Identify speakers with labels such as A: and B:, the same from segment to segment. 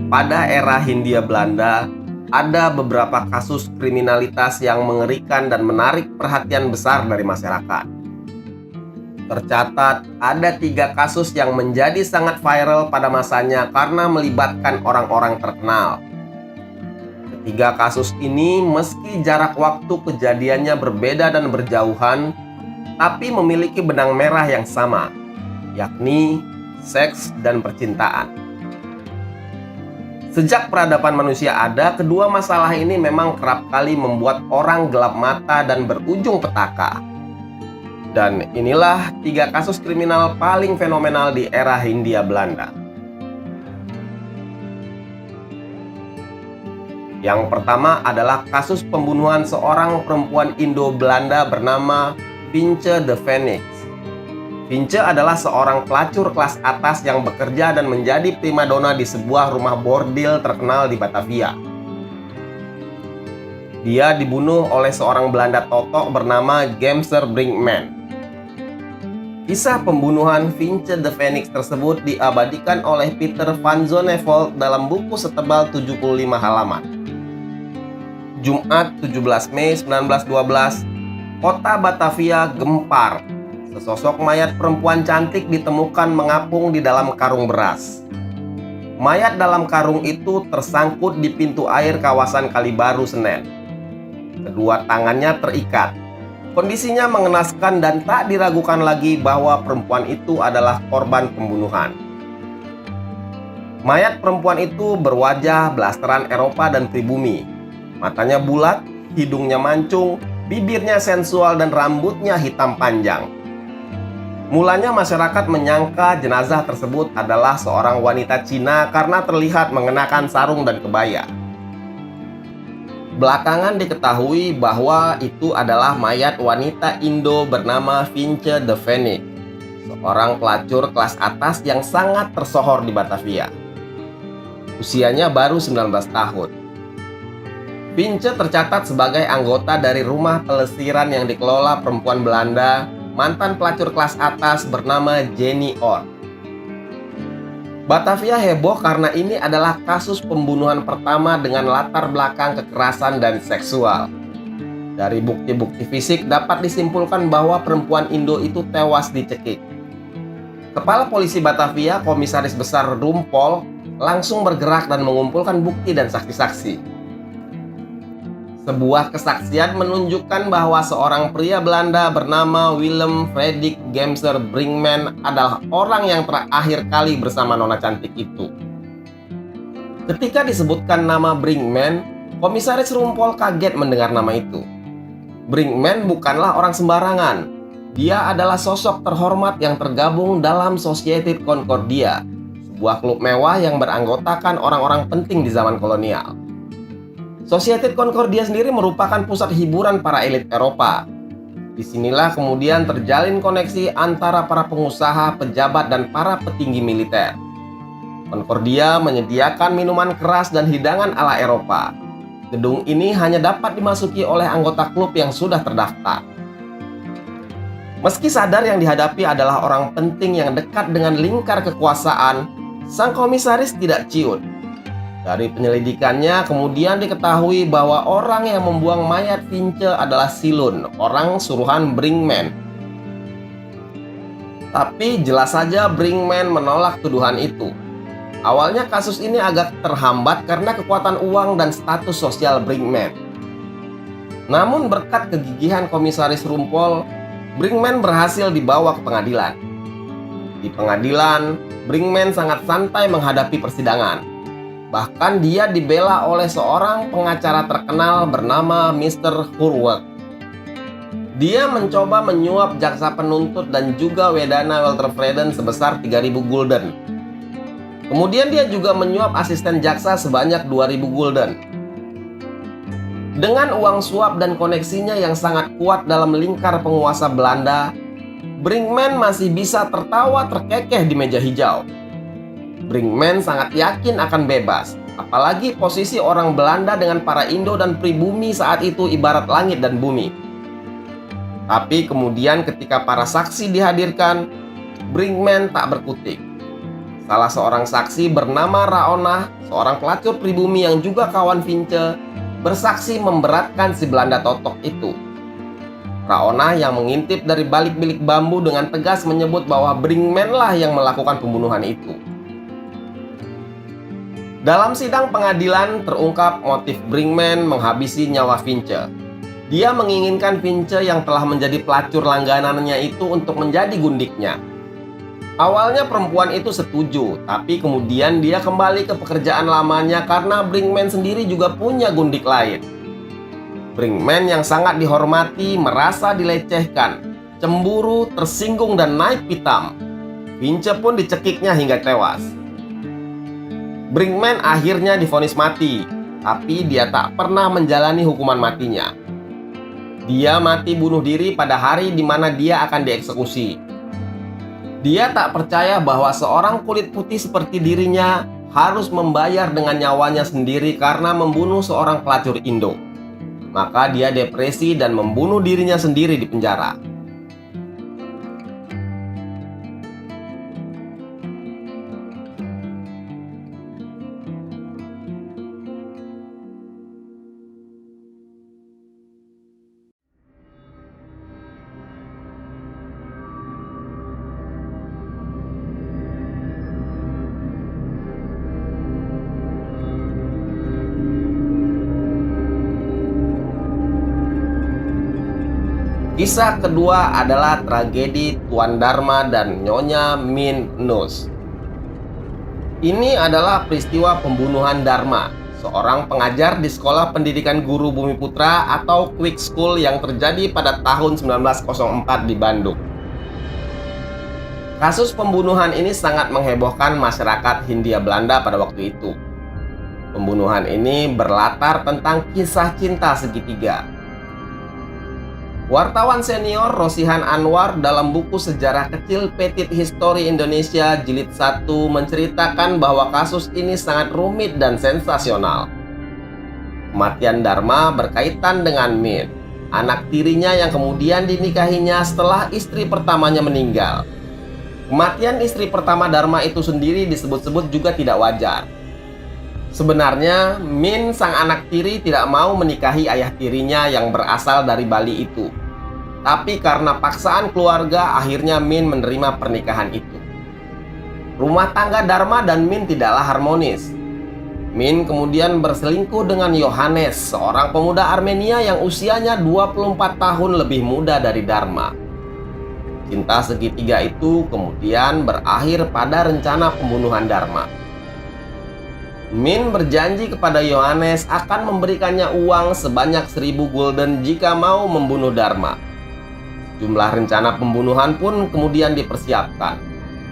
A: pada era Hindia Belanda, ada beberapa kasus kriminalitas yang mengerikan dan menarik perhatian besar dari masyarakat. Tercatat, ada 3 kasus yang menjadi sangat viral pada masanya karena melibatkan orang-orang terkenal. Ketiga kasus ini, meski jarak waktu kejadiannya berbeda dan berjauhan, tapi memiliki benang merah yang sama, yakni seks dan percintaan. Sejak peradaban manusia ada, kedua masalah ini memang kerap kali membuat orang gelap mata dan berujung petaka. Dan inilah 3 kasus kriminal paling fenomenal di era Hindia Belanda. Yang pertama adalah kasus pembunuhan seorang perempuan Indo-Belanda bernama Finche de Phoenix. Finche adalah seorang pelacur kelas atas yang bekerja dan menjadi primadona di sebuah rumah bordil terkenal di Batavia. Dia dibunuh oleh seorang Belanda totok bernama Gemser Brinkman. Kisah pembunuhan Finche de Phoenix tersebut diabadikan oleh Peter van Zonnevold dalam buku setebal 75 halaman. Jumat 17 Mei 1912, kota Batavia gempar. Sesosok mayat perempuan cantik ditemukan mengapung di dalam karung beras. Mayat dalam karung itu tersangkut di pintu air kawasan Kalibaru, Senen. Kedua tangannya terikat. Kondisinya mengenaskan dan tak diragukan lagi bahwa perempuan itu adalah korban pembunuhan. Mayat perempuan itu berwajah blasteran Eropa dan pribumi. Matanya bulat, hidungnya mancung, bibirnya sensual dan rambutnya hitam panjang. Mulanya masyarakat menyangka jenazah tersebut adalah seorang wanita Cina karena terlihat mengenakan sarung dan kebaya. Belakangan diketahui bahwa itu adalah mayat wanita Indo bernama Finche de Phoenix, seorang pelacur kelas atas yang sangat tersohor di Batavia. Usianya baru 19 tahun. Finche tercatat sebagai anggota dari rumah pelesiran yang dikelola perempuan Belanda, mantan pelacur kelas atas bernama Jenny Orr. Batavia heboh karena ini adalah kasus pembunuhan pertama dengan latar belakang kekerasan dan seksual. Dari bukti-bukti fisik dapat disimpulkan bahwa perempuan Indo itu tewas dicekik. Kepala Polisi Batavia, Komisaris Besar Rumpol, langsung bergerak dan mengumpulkan bukti dan saksi-saksi. Sebuah kesaksian menunjukkan bahwa seorang pria Belanda bernama Willem Frederik Gemser Brinkman adalah orang yang terakhir kali bersama nona cantik itu. Ketika disebutkan nama Brinkman, Komisaris Rumpol kaget mendengar nama itu. Brinkman bukanlah orang sembarangan. Dia adalah sosok terhormat yang tergabung dalam Society Concordia, sebuah klub mewah yang beranggotakan orang-orang penting di zaman kolonial. Society Concordia sendiri merupakan pusat hiburan para elit Eropa. Disinilah kemudian terjalin koneksi antara para pengusaha, pejabat, dan para petinggi militer. Concordia menyediakan minuman keras dan hidangan ala Eropa. Gedung ini hanya dapat dimasuki oleh anggota klub yang sudah terdaftar. Meski sadar yang dihadapi adalah orang penting yang dekat dengan lingkar kekuasaan, sang komisaris tidak ciut. Dari penyelidikannya kemudian diketahui bahwa orang yang membuang mayat Finche adalah Silun, orang suruhan Brinkman. Tapi jelas saja Brinkman menolak tuduhan itu. Awalnya kasus ini agak terhambat karena kekuatan uang dan status sosial Brinkman. Namun berkat kegigihan Komisaris Rumpol, Brinkman berhasil dibawa ke pengadilan. Di pengadilan, Brinkman sangat santai menghadapi persidangan. Bahkan dia dibela oleh seorang pengacara terkenal bernama Mr. Hurweg. Dia mencoba menyuap jaksa penuntut dan juga Wedana Weltervreden sebesar 3.000 gulden. Kemudian dia juga menyuap asisten jaksa sebanyak 2.000 gulden. Dengan uang suap dan koneksinya yang sangat kuat dalam lingkar penguasa Belanda, Brinkman masih bisa tertawa terkekeh di meja hijau. Brinkman sangat yakin akan bebas, apalagi posisi orang Belanda dengan para Indo dan pribumi saat itu ibarat langit dan bumi. Tapi kemudian ketika para saksi dihadirkan, Brinkman tak berkutik. Salah seorang saksi bernama Raona, seorang pelacur pribumi yang juga kawan Vince, bersaksi memberatkan si Belanda totok itu. Raona yang mengintip dari balik bilik bambu dengan tegas menyebut bahwa Brinkman lah yang melakukan pembunuhan itu. Dalam sidang pengadilan terungkap motif Brinkman menghabisi nyawa Vince. Dia menginginkan Vince yang telah menjadi pelacur langganannya itu untuk menjadi gundiknya. Awalnya perempuan itu setuju, tapi kemudian dia kembali ke pekerjaan lamanya karena Brinkman sendiri juga punya gundik lain. Brinkman yang sangat dihormati merasa dilecehkan, cemburu, tersinggung, dan naik pitam. Vince pun dicekiknya hingga tewas. Brinkman akhirnya divonis mati, tapi dia tak pernah menjalani hukuman matinya. Dia mati bunuh diri pada hari di mana dia akan dieksekusi. Dia tak percaya bahwa seorang kulit putih seperti dirinya harus membayar dengan nyawanya sendiri karena membunuh seorang pelacur Indo. Maka dia depresi dan membunuh dirinya sendiri di penjara. Kisah kedua adalah tragedi Tuan Dharma dan Nyonya Min Nus. Ini adalah peristiwa pembunuhan Dharma, seorang pengajar di Sekolah Pendidikan Guru Bumiputra atau Quick School yang terjadi pada tahun 1904 di Bandung. Kasus pembunuhan ini sangat menghebohkan masyarakat Hindia Belanda pada waktu itu. Pembunuhan ini berlatar tentang kisah cinta segitiga. Wartawan senior Rosihan Anwar dalam buku Sejarah Kecil Petit History Indonesia Jilid 1 menceritakan bahwa kasus ini sangat rumit dan sensasional. Kematian Dharma berkaitan dengan Min, anak tirinya yang kemudian dinikahinya setelah istri pertamanya meninggal. Kematian istri pertama Dharma itu sendiri disebut-sebut juga tidak wajar. Sebenarnya, Min sang anak tiri tidak mau menikahi ayah tirinya yang berasal dari Bali itu. Tapi karena paksaan keluarga, akhirnya Min menerima pernikahan itu. Rumah tangga Dharma dan Min tidaklah harmonis. Min kemudian berselingkuh dengan Yohanes, seorang pemuda Armenia yang usianya 24 tahun lebih muda dari Dharma. Cinta segitiga itu kemudian berakhir pada rencana pembunuhan Dharma. Min berjanji kepada Yohanes akan memberikannya uang sebanyak 1000 gulden jika mau membunuh Dharma. Jumlah rencana pembunuhan pun kemudian dipersiapkan,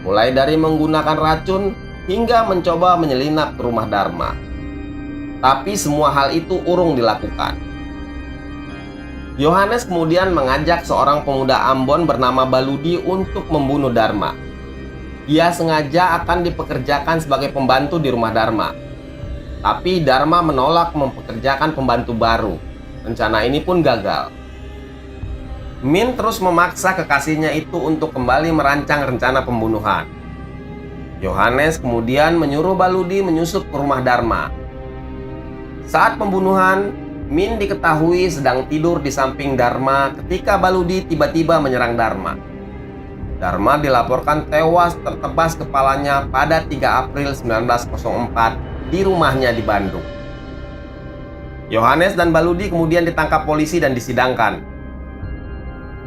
A: mulai dari menggunakan racun hingga mencoba menyelinap ke rumah Dharma. Tapi semua hal itu urung dilakukan. Yohanes kemudian mengajak seorang pemuda Ambon bernama Baludi untuk membunuh Dharma. Ia sengaja akan dipekerjakan sebagai pembantu di rumah Dharma. Tapi Dharma menolak mempekerjakan pembantu baru. Rencana ini pun gagal. Min terus memaksa kekasihnya itu untuk kembali merancang rencana pembunuhan. Yohanes kemudian menyuruh Baludi menyusup ke rumah Dharma. Saat pembunuhan, Min diketahui sedang tidur di samping Dharma ketika Baludi tiba-tiba menyerang Dharma. Dharma dilaporkan tewas tertebas kepalanya pada 3 April 1904 di rumahnya di Bandung. Yohanes dan Baludi kemudian ditangkap polisi dan disidangkan.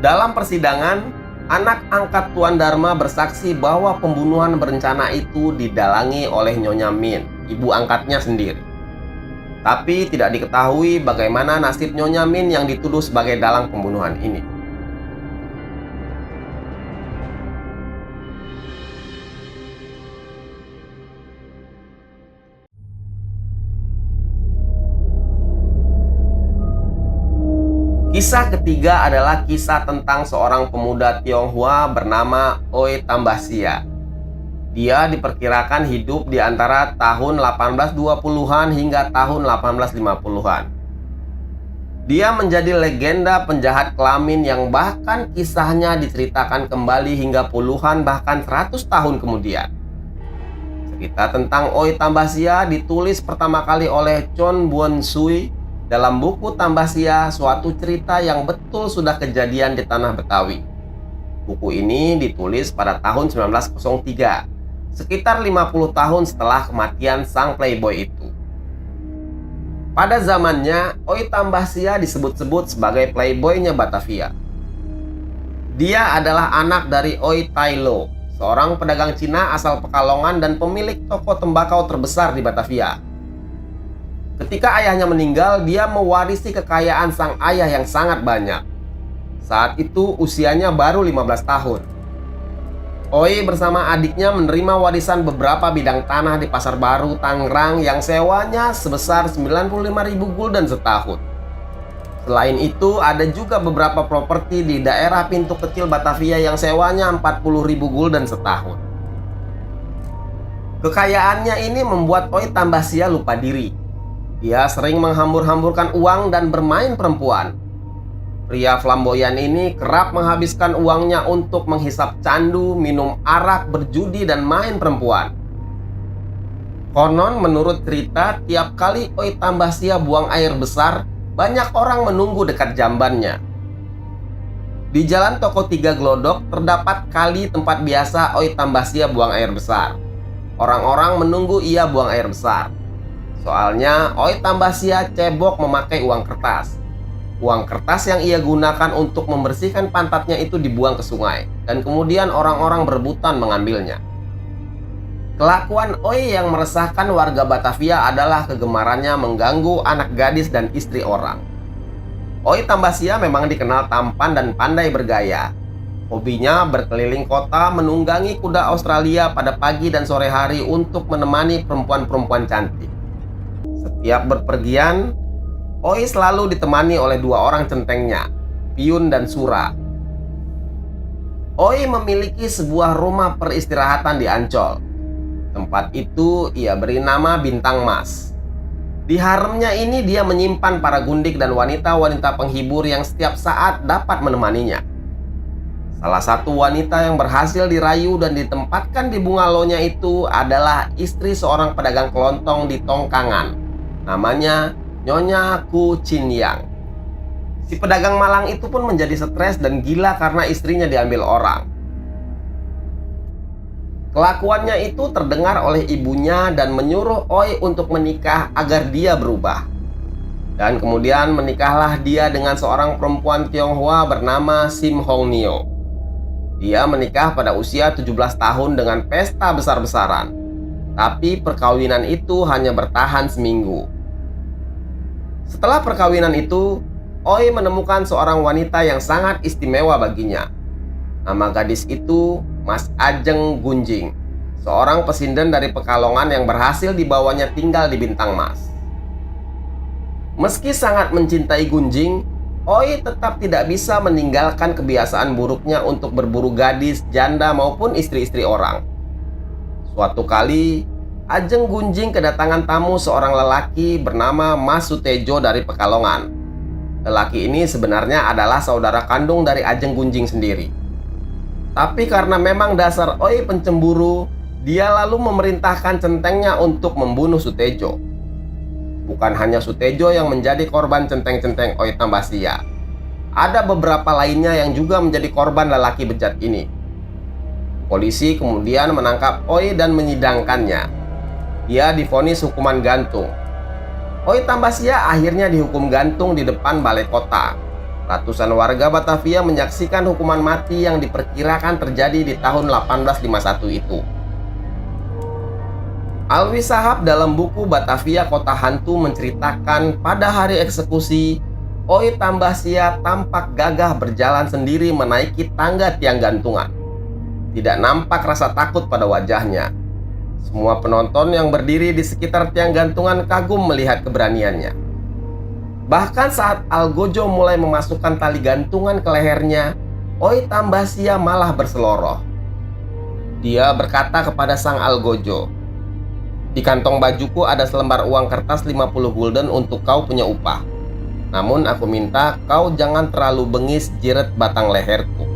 A: Dalam persidangan, anak angkat Tuan Dharma bersaksi bahwa pembunuhan berencana itu didalangi oleh Nyonya Min, ibu angkatnya sendiri. Tapi tidak diketahui bagaimana nasib Nyonya Min yang dituduh sebagai dalang pembunuhan ini. Kisah ketiga adalah kisah tentang seorang pemuda Tionghoa bernama Oi Tambasia. Dia diperkirakan hidup di antara tahun 1820-an hingga tahun 1850-an. Dia menjadi legenda penjahat kelamin yang bahkan kisahnya diceritakan kembali hingga puluhan bahkan 100 tahun kemudian. Cerita tentang Oi Tambasia ditulis pertama kali oleh Chon Buon-sui dalam buku Tambasia, suatu cerita yang betul sudah kejadian di tanah Betawi. Buku ini ditulis pada tahun 1903, sekitar 50 tahun setelah kematian sang playboy itu. Pada zamannya, Oi Tambasia disebut-sebut sebagai playboynya Batavia. Dia adalah anak dari Oi Tailo, seorang pedagang Cina asal Pekalongan dan pemilik toko tembakau terbesar di Batavia. Ketika ayahnya meninggal, dia mewarisi kekayaan sang ayah yang sangat banyak. Saat itu usianya baru 15 tahun. Oi bersama adiknya menerima warisan beberapa bidang tanah di Pasar Baru, Tangerang yang sewanya sebesar 95.000 gulden setahun. Selain itu, ada juga beberapa properti di daerah Pintu Kecil Batavia yang sewanya 40.000 gulden setahun. Kekayaannya ini membuat Oi Tambasia lupa diri. Dia sering menghambur-hamburkan uang dan bermain perempuan. Pria flamboyan ini kerap menghabiskan uangnya untuk menghisap candu, minum arak, berjudi, dan main perempuan. Konon menurut cerita, tiap kali Oi Tambasia buang air besar, banyak orang menunggu dekat jambannya. Di Jalan Toko Tiga Glodok terdapat kali tempat biasa Oi Tambasia buang air besar. Orang-orang menunggu ia buang air besar. Soalnya Oi Tambasia cebok memakai uang kertas. Uang kertas yang ia gunakan untuk membersihkan pantatnya itu dibuang ke sungai, dan kemudian orang-orang berebutan mengambilnya. Kelakuan Oi yang meresahkan warga Batavia adalah kegemarannya mengganggu anak gadis dan istri orang. Oi Tambasia memang dikenal tampan dan pandai bergaya. Hobinya berkeliling kota menunggangi kuda Australia pada pagi dan sore hari untuk menemani perempuan-perempuan cantik. Setiap berpergian, Oi selalu ditemani oleh dua orang centengnya, Piun dan Sura. Oi memiliki sebuah rumah peristirahatan di Ancol. Tempat itu ia beri nama Bintang Mas. Di haremnya ini dia menyimpan para gundik dan wanita-wanita penghibur yang setiap saat dapat menemaninya. Salah satu wanita yang berhasil dirayu dan ditempatkan di bungalow-nya itu adalah istri seorang pedagang kelontong di Tongkangan. Namanya Nyonya Ku Chin Yang. Si pedagang malang itu pun menjadi stres dan gila karena istrinya diambil orang. Kelakuannya itu terdengar oleh ibunya dan menyuruh Oi untuk menikah agar dia berubah. Dan kemudian menikahlah dia dengan seorang perempuan Tionghoa bernama Sim Hong Nio. Dia menikah pada usia 17 tahun dengan pesta besar-besaran. Tapi perkawinan itu hanya bertahan seminggu. Setelah perkawinan itu, Oi menemukan seorang wanita yang sangat istimewa baginya. Nama gadis itu Mas Ajeng Gunjing, seorang pesinden dari Pekalongan yang berhasil dibawanya tinggal di Bintang Mas. Meski sangat mencintai Gunjing, Oi tetap tidak bisa meninggalkan kebiasaan buruknya untuk berburu gadis, janda maupun istri-istri orang. Suatu kali, Ajeng Gunjing kedatangan tamu seorang lelaki bernama Mas Sutejo dari Pekalongan. Lelaki ini sebenarnya adalah saudara kandung dari Ajeng Gunjing sendiri. Tapi karena memang dasar Oi pencemburu, dia lalu memerintahkan centengnya untuk membunuh Sutejo. Bukan hanya Sutejo yang menjadi korban centeng-centeng Oi Tambasia. Ada beberapa lainnya yang juga menjadi korban lelaki bejat ini. Polisi kemudian menangkap Oi dan menyidangkannya. Dia divonis hukuman gantung. Oi Tambasia akhirnya dihukum gantung di depan balai kota. Ratusan warga Batavia menyaksikan hukuman mati yang diperkirakan terjadi di tahun 1851 itu. Alwi Sahab dalam buku Batavia Kota Hantu menceritakan pada hari eksekusi, Oi Tambasia tampak gagah berjalan sendiri menaiki tangga tiang gantungan. Tidak nampak rasa takut pada wajahnya. Semua penonton yang berdiri di sekitar tiang gantungan kagum melihat keberaniannya. Bahkan saat Algojo mulai memasukkan tali gantungan ke lehernya, Oi Tambasia malah berseloroh. Dia berkata kepada sang Algojo, "Di kantong bajuku ada selembar uang kertas 50 gulden untuk kau punya upah. Namun aku minta kau jangan terlalu bengis jiret batang leherku."